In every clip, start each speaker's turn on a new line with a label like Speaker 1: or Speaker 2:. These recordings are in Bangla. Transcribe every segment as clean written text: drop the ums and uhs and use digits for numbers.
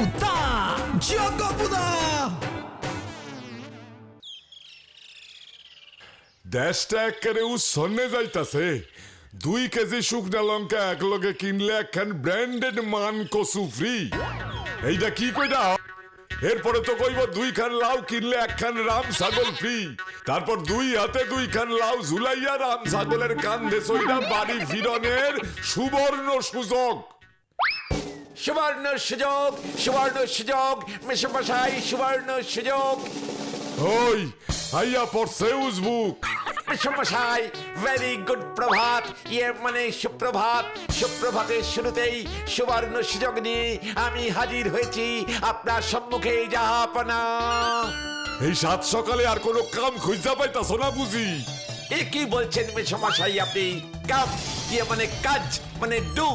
Speaker 1: গপুদা জিও গপুদা।
Speaker 2: দেশটা একেবারে উচ্ছন্নে যাইতাছে। 2 কেজি শুকনা লঙ্কা একলগে কিনলে একখান ব্র্যান্ডেড মান কসু ফ্রি। এইটা কি কইরা? এরপরে তো কইব 2 খান লাউ কিনলে একখান রাম ছাগল ফ্রি। তারপর 2 হাতে 2 খান লাউ ঝুলাইয়া রাম ছাগলের কান্ধে চইরা বাড়ি ফিরনের সুবর্ণ সুযোগ।
Speaker 3: সুবর্ণ সুযোগ, সুবর্ণ সুযোগ, মেশমশাই সুবর্ণ সুযোগ।
Speaker 2: ওই আইয়া পড়ছে উজবুক।
Speaker 3: মেশমশাই ভেরি গুড প্রভাত, ইয়ে মানে সুপ্রভাত। সুপ্রভাতের শুরুতেই সুবর্ণ সুযোগ নিয়ে আমি হাজির হয়েছি আপনার সম্মুখে জাহাপনা।
Speaker 2: এই 7 সকালে আর কোনো কাম খুঁজা পাইতাছ না বুঝি?
Speaker 3: এ কি বলছেন মেশমশাই আপনি? কাম ইয়ে মানে কাজ মানে ডু।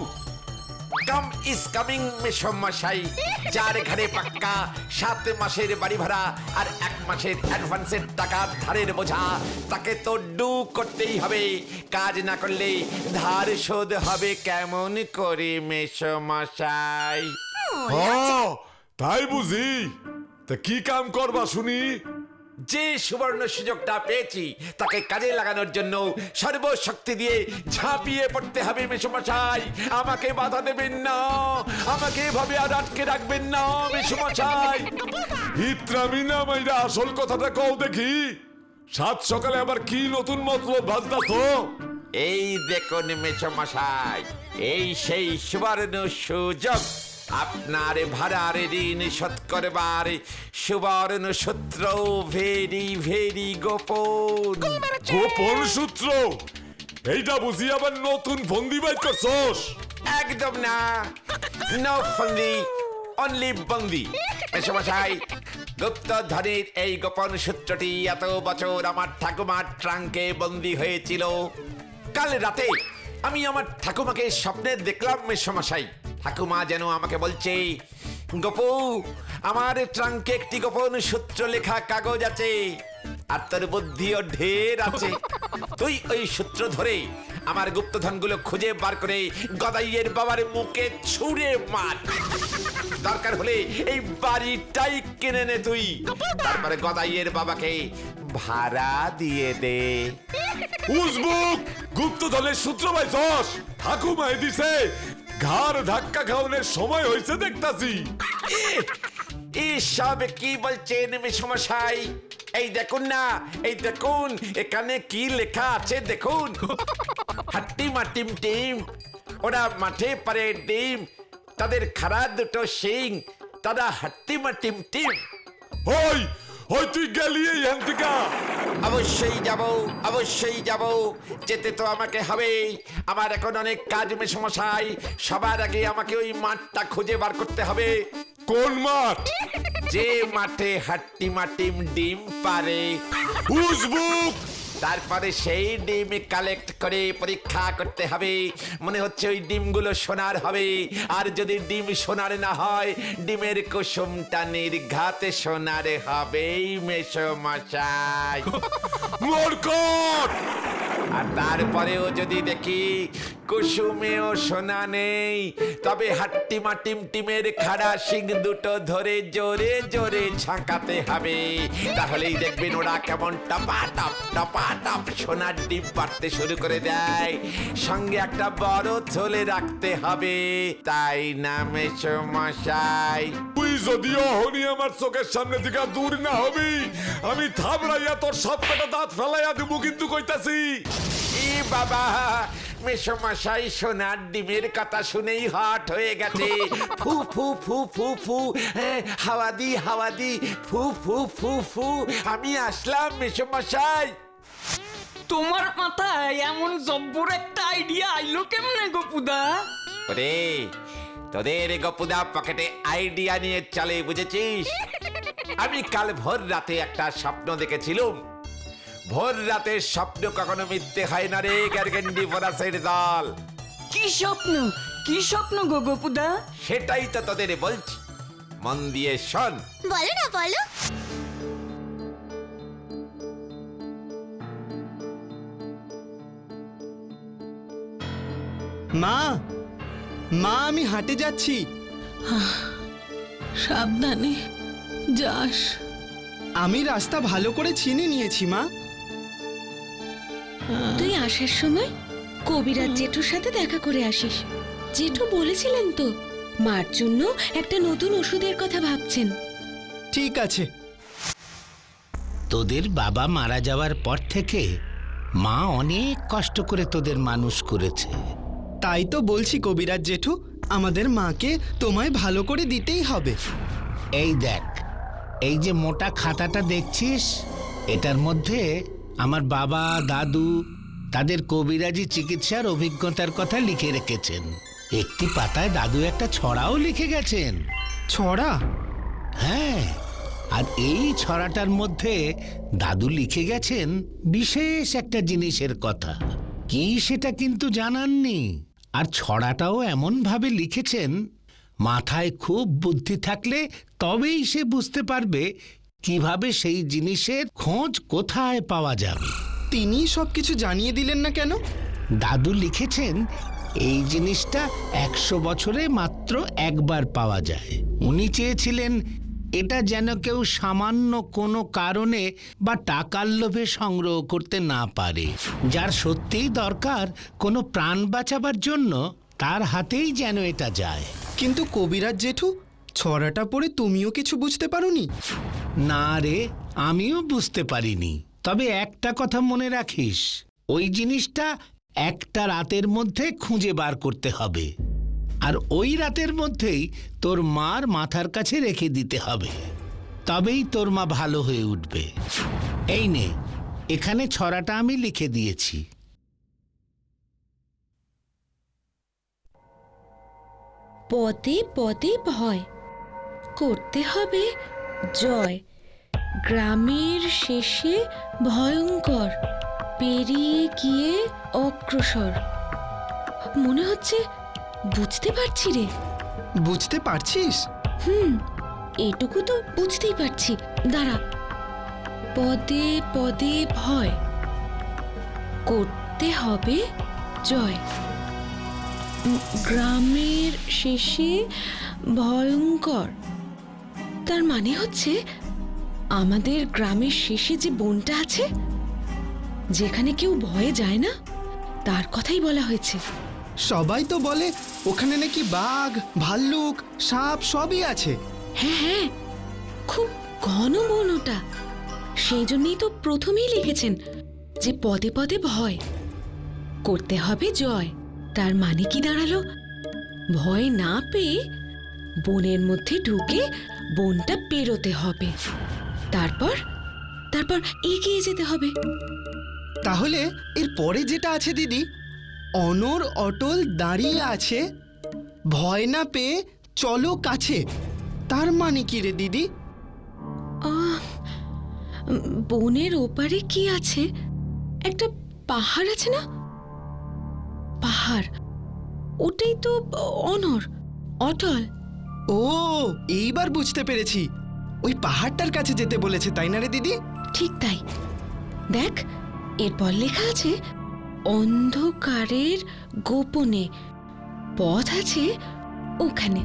Speaker 3: কাম ইজ কামিং মেশমশাই। যার ঘরে পাক্কা 7 মাসের বাড়ি ভাড়া আর 1 মাসের অ্যাডভান্সের টাকা ধারের বোঝা, তাকে তো ডু করতেই হবে। কাজ না করলে ধার শোধ হবে কেমন করে মেশমশাই?
Speaker 2: তাই বুঝি? তা কি কাম করবা শুনি?
Speaker 3: যে সুবর্ণ সুযোগটা পেয়েছি তাকে কাজে লাগানোর জন্য সর্বশক্তি দিয়ে ঝাঁপিয়ে পড়তে হবে মেশমশাই। আমাকে বাধা দেবেন না, আমাকে এভাবে আর আটকে রাখবেন না মেশমশাই।
Speaker 2: ইত্রামি না মাইরা আসল কথাটা কও দেখি। 7 সকালে আবার কি নতুন মতলব ভাজতাছ?
Speaker 3: এই দেখুন মেশমশাই, এই সেই সুবর্ণ সুযোগ। আপনার ভাড়ার ঋণ শোধ করবার সুবর্ণ সূত্র ভেরি ভেরি গোপন।
Speaker 2: গোপন সূত্র? এইটা বুঝি আবার নতুন ফন্দি বাইর করছস?
Speaker 3: একদম না, নো ফন্দি, অনলি বন্দি। মেশমশাই, গুপ্তধনের এই গোপন সূত্রটি এত বছর আমার ঠাকুমার ট্রাঙ্কে বন্দি হয়েছিল। কাল রাতে আমি আমার ঠাকুমাকে স্বপ্নে দেখলাম মেশমশাই। ঠাকুমা যেন আমাকে বলছে, গোপু আমার ট্রাঙ্কে একটি গোপন সূত্র লেখা কাগজ আছে, আর তোর বুদ্ধিও ঢের আছে। তুই ওই সূত্র ধরে আমার গুপ্তধনগুলো খুঁজে বার করে গদাইয়ের বাবার মুখে ছুঁড়ে মার। দরকার হলে এই বাড়িটাই কিনে নে তুই, তারপরে গদাইয়ের বাবাকে ভাড়া দিয়ে দে।
Speaker 2: উজবুক, গুপ্তধনের সূত্র পাইছস? ঠাকুমাই দিছে। ঘাড় ধাক্কা খাওয়ানোর সময় হয়েছে দেখতাছি।
Speaker 3: সব কি বলছেন মেশমশাই? এই দেখুন না, এই দেখুন এখানে কি লেখা আছে দেখুন। হাট্টি মাটিম টিম, ওরা মাঠে পারে ডিম, তাদের খাড়া দুটো শিং, তারা হাট্টি মাটিম টিম।
Speaker 2: ওই ওই তুই গেলি এখান থেকে?
Speaker 3: অবশ্যই যাব, অবশ্যই যাব। যেতে তো আমাকে হবে। আমার এখন অনেক কাজ মেশমশাই। সবার আগে আমাকে ওই মাঠটা খুঁজে বার করতে হবে।
Speaker 2: কোন মাঠ?
Speaker 3: যে মাঠে হাট্টি মাটিম ডিম পারে।
Speaker 2: উজবুক,
Speaker 3: তারপরে সেই ডিম কালেক্ট করে পরীক্ষা করতে হবে। মনে হচ্ছে ওই ডিমগুলো সোনার হবে, আর যদি ডিম সোনার না হয় ডিমের কুসুমটা নির্ঘাতে সোনার হবেই মেশমশাই।
Speaker 2: মরকট!
Speaker 3: আর তারপরেও যদি দেখি কুসুমেও সোনা নেই, তবে হাট্টি মাটিম টিমের খাড়া শিং দুটো ধরে জোরে জোরে ঝাঁকাতে হবে। তাহলেই দেখবেন ওরা কেমন টপা টপ সোনার ডিম পাড়তে শুরু করে দেয়। সঙ্গে একটা বড় থলে রাখতে হবে, তাই না মেশমশাই?
Speaker 2: তুই যদিও হনি আমার চোখের সামনে থেকে দূর না হবি, আমি থাবড়াইয়া তোর সব কটা দাঁত ফেলাইয়া দেবো কিন্তু কইতাছি।
Speaker 3: ই বাবা, মেশমশাই সোনার ডিমের কথা শুনেই হট হয়ে গেছে। ফু ফু ফু ফু ফু, হাওয়া দি ফু ফু ফু ফু। আমি আসলাম মেশমশাই।
Speaker 4: তোমার মাথায় এমন জব্বর একটা আইডিয়া আইলো কেমনে গপুদা?
Speaker 3: ওরে, তোদের গপুদা পকেটে আইডিয়া নিয়ে চলে, বুঝেছিস? আমি কাল ভোর রাতে একটা স্বপ্ন দেখেছিলাম। ভোর রাতের স্বপ্ন কখনো মিথ্যে হয় না রে গ্যারগেন্ডি ফরাসের দল।
Speaker 4: কি স্বপ্ন, কি স্বপ্ন গো গপুদা?
Speaker 3: সেটাই তো তোদের বলছি, মন দিয়ে শোন।
Speaker 5: বলো না বলো।
Speaker 1: মা, মা আমি হাটে যাচ্ছি।
Speaker 5: সাবধানে যাস।
Speaker 1: আমি রাস্তা ভালো করে চিনে নিয়েছি মা।
Speaker 6: তুই আসার সময় কবিরাজ জেঠুর সাথে দেখা করে আসিস। জেঠু বলেছিলেন তো মার জন্য একটা নতুন ওষুধের কথা ভাবছেন।
Speaker 1: ঠিক আছে।
Speaker 7: তোদের বাবা মারা যাওয়ার পর থেকে মা অনেক কষ্ট করে তোদের মানুষ করেছে।
Speaker 1: তাই তো বলছি কবিরাজ জেঠু, আমাদের মাকে তোমায় ভালো করে দিতেই হবে।
Speaker 7: এই দেখ, এই যে মোটা খাতাটা দেখছিস, এটার মধ্যে আমার বাবা দাদু তাদের কবিরাজি চিকিৎসার অভিজ্ঞতার কথা লিখে রেখেছেন। একটি পাতায় দাদু একটা ছড়াও লিখে গেছেন।
Speaker 1: ছড়া?
Speaker 7: হ্যাঁ, আর এই ছড়াটার মধ্যে দাদু লিখে গেছেন বিশেষ একটা জিনিসের কথা। কি সেটা কিন্তু জানাননি। আর ছড়াটাও এমন ভাবে লিখেছেন, মাথায় খুব বুদ্ধি থাকলে তবেই সে বুঝতে পারবে কিভাবে সেই জিনিসের খোঁজ কোথায় পাওয়া যাবে।
Speaker 1: তিনি সবকিছু জানিয়ে দিলেন না কেন?
Speaker 7: দাদু লিখেছেন এই জিনিসটা 100 বছরে মাত্র একবার পাওয়া যায়। উনি চেয়েছিলেন এটা যেন কেউ সামান্য কোনো কারণে বা টাকার লোভে সংগ্রহ করতে না পারে। যার সত্যিই দরকার কোনো প্রাণ বাঁচাবার জন্য, তার হাতেই যেন এটা যায়।
Speaker 1: কিন্তু কবিরাজ জেঠু, ছড়াটা পড়ে তুমিও কিছু বুঝতে পারোনি?
Speaker 7: না রে, আমিও বুঝতে পারিনি। তবে একটা কথা মনে রাখিস, ওই জিনিসটা একটা রাতের মধ্যে খুঁজে বার করতে হবে। আর ওই রাতের মধ্যেই তোর মার মাথার কাছে রেখে দিতে হবে, তবেই তোর মা ভালো হয়ে উঠবে। এই নে, এখানে ছড়াটা আমি লিখে দিয়েছি।
Speaker 6: পদে পদে ভয়, করতে হবে জয়। গ্রামের শেষে ভয়ঙ্কর, পেরিয়ে গিয়ে অগ্রসর। মনে হচ্ছে বুঝতে পারছি রে।
Speaker 1: বুঝতে পারছিস?
Speaker 6: এটুকু তো বুঝতেই পারছি। দাঁড়া। পদে পদে ভয়, করতে হবে জয়। গ্রামের শেষে ভয়ঙ্কর, তার মানে হচ্ছে আমাদের গ্রামের শেষে যে বনটা আছে, যেখানে কেউ ভয়ে যায় না, তার কথাই বলা হয়েছে।
Speaker 1: সবাই তো বলে ওখানে নাকি বাঘ, ভাল্লুক, সাপ সবই আছে।
Speaker 6: হ্যাঁ হ্যাঁ, খুব ঘন বন ওটা। সেই জন্যই তো প্রথমেই লিখেছেন যে পদে পদে ভয়, করতে হবে জয়। তার মানে কি দাঁড়ালো? ভয় না পেয়ে বনের মধ্যে ঢুকে বনটা পেরোতে হবে, তারপর তারপর এগিয়ে যেতে হবে।
Speaker 1: তাহলে এর পরে যেটা আছে দিদি, অনর অটল দাঁড়িয়ে আছে, ভয় না পেয়ে চলো কাছে, তার মানে কি রে দিদি?
Speaker 6: বনের ওপারে কি আছে? একটা পাহাড় আছে না? পাহাড়, ওটাই তো অনর অটল।
Speaker 1: ও, এইবার বুঝতে পেরেছি। ওই পাহাড়টার কাছে যেতে বলেছে, তাই না রে দিদি?
Speaker 6: ঠিক তাই। দেখ, এরপর লেখা আছে অন্ধকারের গোপনে পথ আছে ওখানে।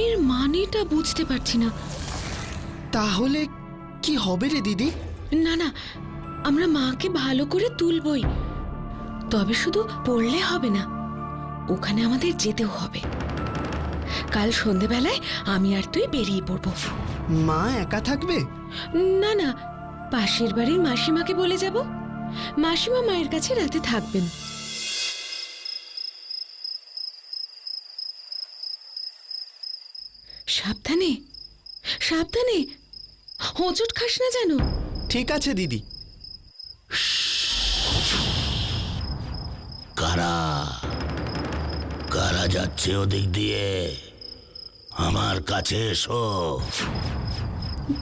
Speaker 6: এর মানেটা বুঝতে পারছি না।
Speaker 1: তাহলে কি হবে রে দিদি?
Speaker 6: না না, আমরা মাকে ভালো করে তুলবই, তবে শুধু পড়লে হবে না, ওখানে আমাদের যেতেও হবে। কাল সন্ধেবেলায় আমি আর তুই বেরিয়ে পড়বো।
Speaker 1: মা একা থাকবে?
Speaker 6: না না, পাশের বাড়ির মাসিমাকে বলে যাব। মাসিমা মায়ের কাছে রাতে থাকবেন। সাবধানে সাবধানে, হোঁচট খাস না যেন।
Speaker 1: ঠিক আছে দিদি।
Speaker 7: কারা কারা যাচ্ছে ওদিক দিয়ে? আমার কাছে এসো।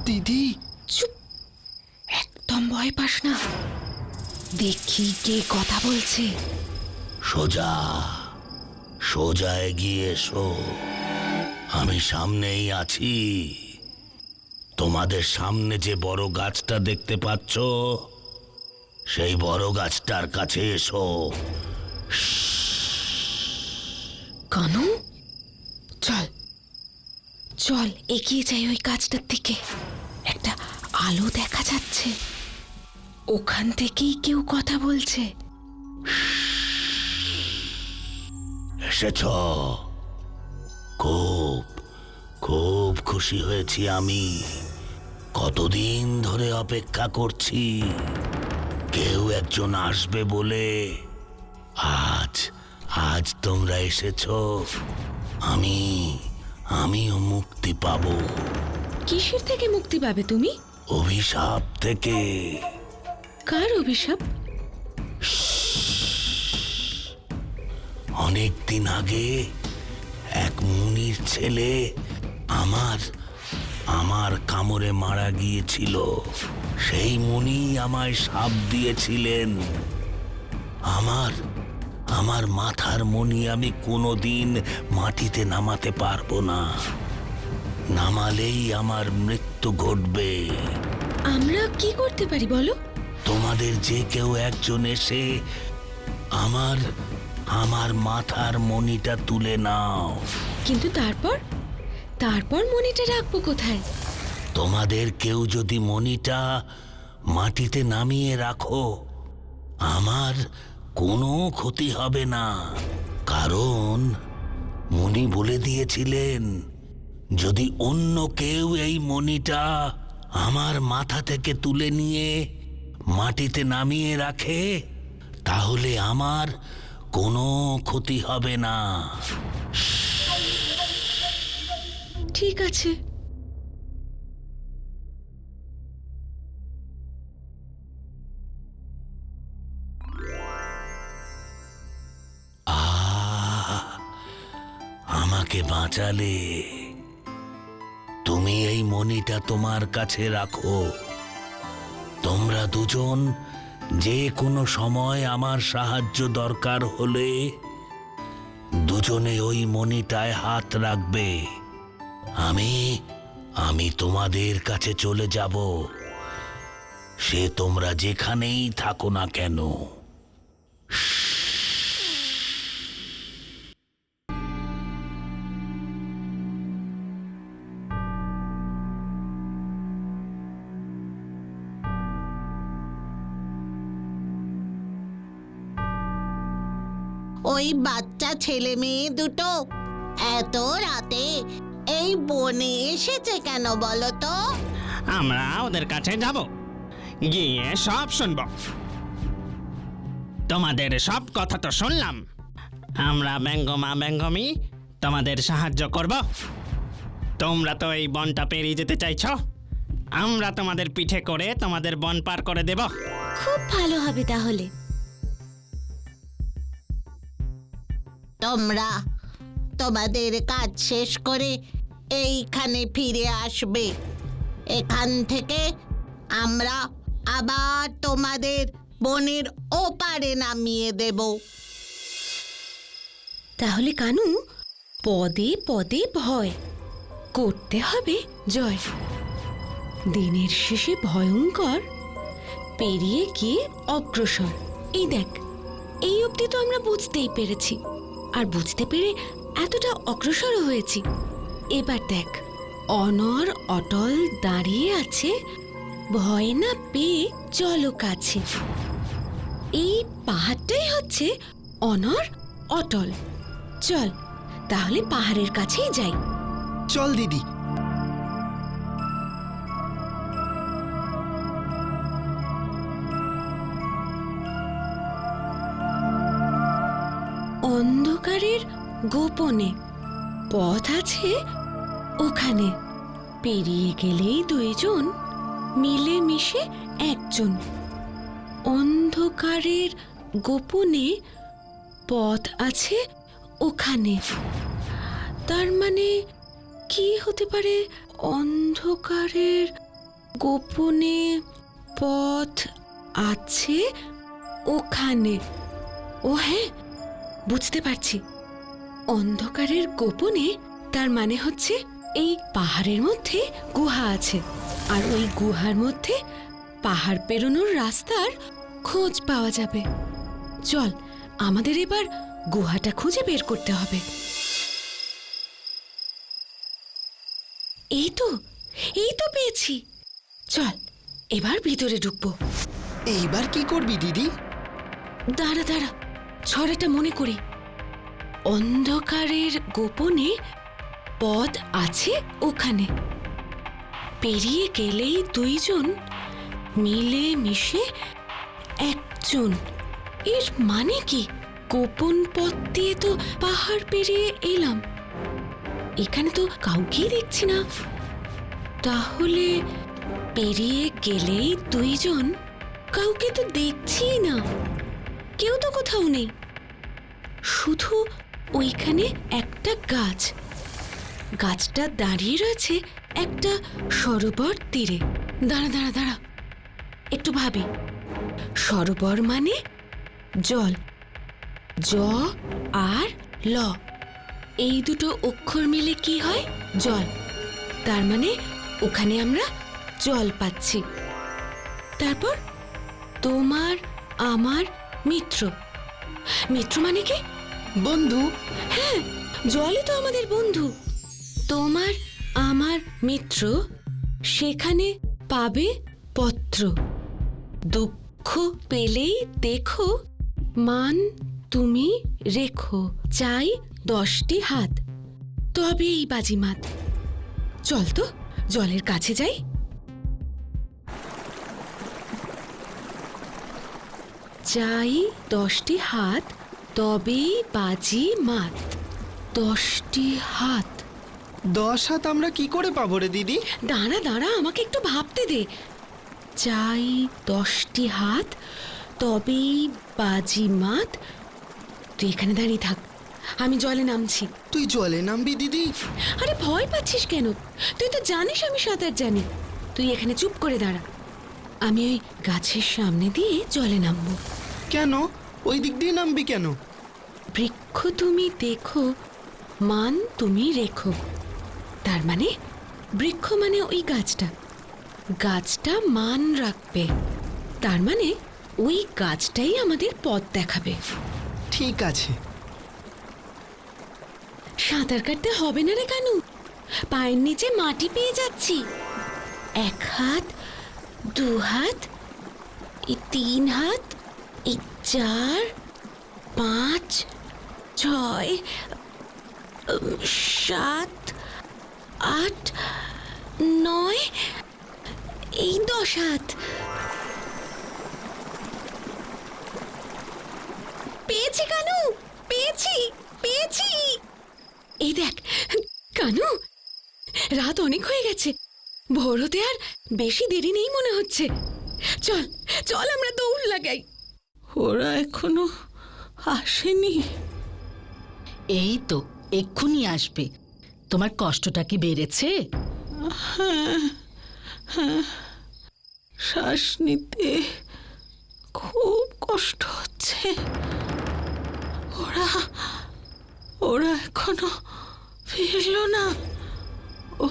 Speaker 1: দিদি,
Speaker 6: চুপ, একদম ভয় পাস না। দেখি কে কথা বলছে।
Speaker 7: সোজা সোজা এগিয়ে এসো, আমি সামনেই আছি। তোমাদের সামনে যে বড় গাছটা দেখতে পাচ্ছ, সেই বড় গাছটার কাছে এসো।
Speaker 6: কানু, চল চল এগিয়ে যাই ওই কাজটার দিকে। একটা আলো দেখা যাচ্ছে, ওখান থেকেই কেউ কথা বলছে।
Speaker 7: এসেছ? খুব খুব খুশি হয়েছি আমি। কতদিন ধরে অপেক্ষা করছি কেউ একজন আসবে বলে। আজ আজ তোমরা এসেছ, আমিও মুক্তি পাবো।
Speaker 6: কিসের থেকে মুক্তি পাবে তুমি?
Speaker 7: অভিশাপ থেকে।
Speaker 6: কার অভিশাপ?
Speaker 7: অনেক দিন আগে এক মুনির ছেলে আমার কামড়ে মারা গিয়েছিল। সেই মুনি আমায় শাপ দিয়েছিলেন, আমার মাথার মণি আমি কোনোদিন মাটিতে নামাতে পারবো না। নামালেই আমার মৃত্যু ঘটবে।
Speaker 6: আমরা কি করতে পারি বলো?
Speaker 7: তোমাদের যে কেউ একজন এসে আমার মাথার মণিটা তুলে নাও।
Speaker 6: কিন্তু তারপর মনিটা রাখবো কোথায়?
Speaker 7: তোমাদের কেউ যদি মণিটা মাটিতে নামিয়ে রাখো, আমার কোনো ক্ষতি হবে না। কারণ মুনি বলে দিয়েছিলেন, যদি অন্য কেউ এই মণিটা আমার মাথা থেকে তুলে নিয়ে মাটিতে নামিয়ে রাখে, তাহলে আমার কোনো ক্ষতি হবে না।
Speaker 6: ঠিক আছে।
Speaker 7: আমাকে বাঁচালে। তুমি এই মণিটা তোমার কাছে রাখো। তোমরা দুজন যে কোনো সময় আমার সাহায্য দরকার হলে দুজনে ওই মণিটায় হাত রাখবে। আমি তোমাদের কাছে চলে যাব, সে তোমরা যেখানেই থাকো না কেন।
Speaker 8: ওই বাচ্চা ছেলে মেয়ে দুটো এত রাতে এই বনে এসেছে কেন বলো তো?
Speaker 9: আমরা ওদের কাছে যাব, গিয়ে সব শুনব। তোমাদের সব কথা তো শুনলাম। আমরা ব্যঙ্গমা ব্যঙ্গমি তোমাদের সাহায্য করব। তোমরা তো এই বনটা পেরিয়ে যেতে চাইছো, আমরা তোমাদের পিঠে করে তোমাদের বন পার করে দেব।
Speaker 8: খুব ভালো হবে তাহলে। তোমরা তোমাদের কাজ শেষ করে এইখানে ফিরে আসবে। এখান থেকে আমরা আবার তোমাদের বনের ওপারে নামিয়ে দেব।
Speaker 6: তাহলে কানু, পদে পদে ভয়, করতে হবে জয়। দিনের শেষে ভয়ঙ্কর, পেরিয়ে গিয়ে অগ্রসর। এই দেখ, এই অবধি তো আমরা বুঝতেই পেরেছি, আর বুঝতে পেরে এতটা অগ্রসর হয়েছি। এবার দেখ, অনর অটল দাঁড়িয়ে আছে, ভয় না পেয়ে চলো কাছে। এই পাহাড়টাই হচ্ছে অনর অটল। চল তাহলে পাহাড়ের কাছেই যাই।
Speaker 1: চল দিদি।
Speaker 6: অন্ধকারের গোপনে পথ আছে ওখানে, পেরিয়ে গেলেই দুইজন, মিলে মিশে একজন। অন্ধকারের গোপনে পথ আছে ওখানে, তার মানে কি হতে পারে? অন্ধকারের গোপনে পথ আছে ওখানে। ও হ্যাঁ, বুঝতে পারছি। অন্ধকারের গোপনে তার মানে হচ্ছে এই পাহাড়ের মধ্যে গুহা আছে, আর ওই গুহার মধ্যে পাহাড় পেরোনোর রাস্তার খোঁজ পাওয়া যাবে। চল, আমাদের এবার গুহাটা খুঁজে বের করতে হবে। এই তো পেয়েছি। চল এবার ভিতরে ঢুকবো।
Speaker 1: এইবার কি করবি দিদি?
Speaker 6: দাঁড়া দাঁড়া, ছড়াটা মনে করি। অন্ধকারের গোপনে পথ আছে ওখানে, পেরিয়ে গেলেই দুইজন মিলে মিশে একজন। এর মানে কি? গোপন পথ দিয়ে তো পাহাড় পেরিয়ে এলাম, এখানে তো কাউকেই দেখছি না। তাহলে পেরিয়ে গেলেই দুইজন, কাউকে তো দেখছি না, কেউ তো কোথাও নেই। শুধু ওইখানে একটা গাছ, গাছটা দাঁড়িয়ে রয়েছে একটা সরোবর তীরে। দাঁড়া দাঁড়া দাঁড়া, একটু ভাবি। সরোবর মানে জল, জ আর ল, এই দুটো অক্ষর মিলে কি হয়? জল। তার মানে ওখানে আমরা জল পাচ্ছি। তারপর তোমার আমার মিত্র, মিত্র মানে কি?
Speaker 1: বন্ধু।
Speaker 6: হ্যাঁ, জলই তো আমাদের বন্ধু। তোমার আমার মিত্র, সেখানে পাবে পত্র। দুঃখ পেলেই দেখো, মান তুমি রেখো। চাই 10টি হাত, তবেই বাজিমাত। চল তো জলের কাছে যাই। চাই 10টি হাত, তবেই বাজি মাত। 10টি হাত।
Speaker 1: 10 হাত আমরা কি করে পাবো রে দিদি?
Speaker 6: দাঁড়া দাঁড়া, আমাকে একটু ভাবতে দে। চাই 10টি হাত, তবেই বাজি মাত। তুই এখানে দাঁড়িয়ে থাক, আমি জলে নামছি।
Speaker 1: তুই জলে নামবি দিদি?
Speaker 6: আরে ভয় পাচ্ছিস কেন? তুই তো জানিস আমি সাঁতার জানি। তুই এখানে চুপ করে দাঁড়া, আমি ওই গাছের সামনে দিয়ে জলে নামবো।
Speaker 1: কেন? ওই দিক দিয়ে নামবি কেন?
Speaker 6: বৃক্ষ তুমি দেখো, মান তুমি রেখো। তার মানে বৃক্ষ মানে ওই গাছটা, গাছটা মান রাখবে। তার মানে ওই গাছটাই আমাদের পথ দেখাবে।
Speaker 1: ঠিক আছে।
Speaker 6: সাঁতার কাটতে হবে না রে কানু, পায়ের নিচে মাটি পেয়ে যাচ্ছি। 1 হাত, 2 হাত, 3 হাত, 4, 5, 6, 7, 8, 9, 10 হাত। পেয়েছি কানু, পেয়েছি পেয়েছি। এই দেখ কানু, রাত অনেক হয়ে গেছে, ভোর হতে আর বেশি দেরি নেই মনে হচ্ছে। চল চল আমরা দৌড় লাগাই।
Speaker 5: ওরা এখনো আসেনি?
Speaker 10: এই তো এক্ষুনি আসবে। তোমার কষ্টটা কি বেড়েছে?
Speaker 5: শ্বাস নিতে খুব কষ্ট হচ্ছে। ওরা ওরা এখনো ফিরলো না। ও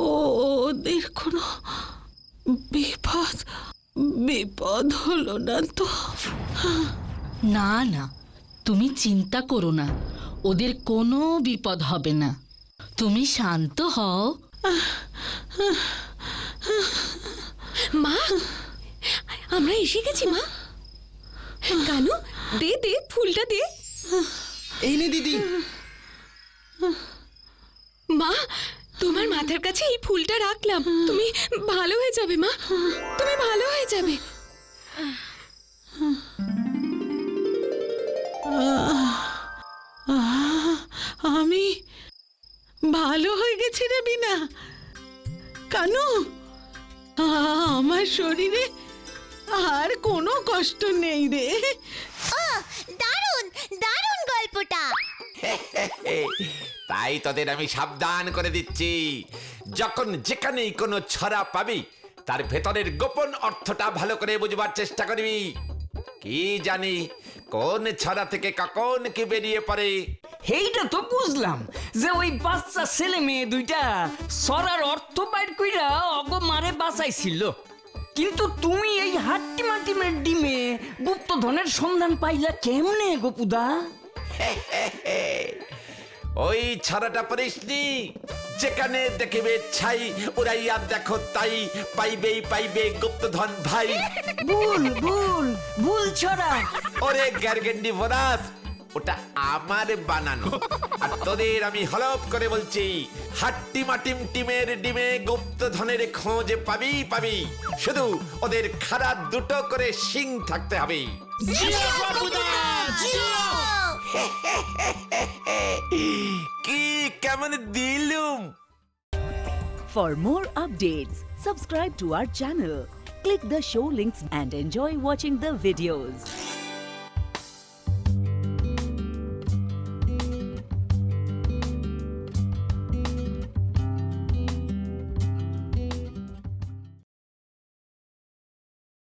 Speaker 5: ও ওদের কোনো বিপদ বিপদ হলো না তো?
Speaker 10: না না, তুমি চিন্তা করো না, ওদের কোনো বিপদ হবে না। তুমি শান্ত হও।
Speaker 6: মা, আমরা এসে গেছি মা। কানু, দে দে ফুলটা দে।
Speaker 1: এই নে দিদি।
Speaker 6: মা, তোমার মাথার কাছে এই ফুলটা রাখলাম, তুমি ভালো হয়ে যাবে মা, তুমি ভালো হয়ে যাবে।
Speaker 5: আমি ভালো হয়ে গেছি রে বিনা। কানু, আমার শরীরে আর কোনো কষ্ট নেই রে।
Speaker 8: দারুণ দারুণ গল্পটা।
Speaker 3: তাই তোদের আমি সাবধান করে দিচ্ছি, যখন যেখানেই কোনো ছড়া পাবি তার ভেতরের গোপন অর্থটা ভালো করে বুঝবার চেষ্টা করবি। কি জানি কোন ছড়া থেকে কখন কি বেরিয়ে পড়ে।
Speaker 4: এইটা তো বুঝলাম যে ওই বাচ্চা ছেলে মেয়ে দুইটা সরার অর্থ বাইর কইরা অগমারে বাঁচাইছিল, কিন্তু তুমি এই হাট্টিমাটিমের ডিমে গুপ্তধনের সন্ধান পাইলা কেমনে গোপুদা?
Speaker 3: ওই ছড়াটা পড়িসনি? যেখানে দেখিবে ছাই উড়াইয়া দেখো তাই, পাইবেই পাইবে গুপ্তধন ভাই।
Speaker 4: ভুল ভুল ভুল ছড়া।
Speaker 3: ওরে গ্যারগেন্ডি ভরাস, ওটা আমার বানানো। আর তোদের আমি হলপ করে বলছি, হাট্টি মাটিম টিমের ডিমে গুপ্তধনের খোঁজ পাবি পাবি, শুধু ওদের খারাপ দুটো করে শিং থাকতে হবে। কি কেমন দিলুম?
Speaker 11: For more updates, subscribe to our channel, click the show links and enjoy watching the videos.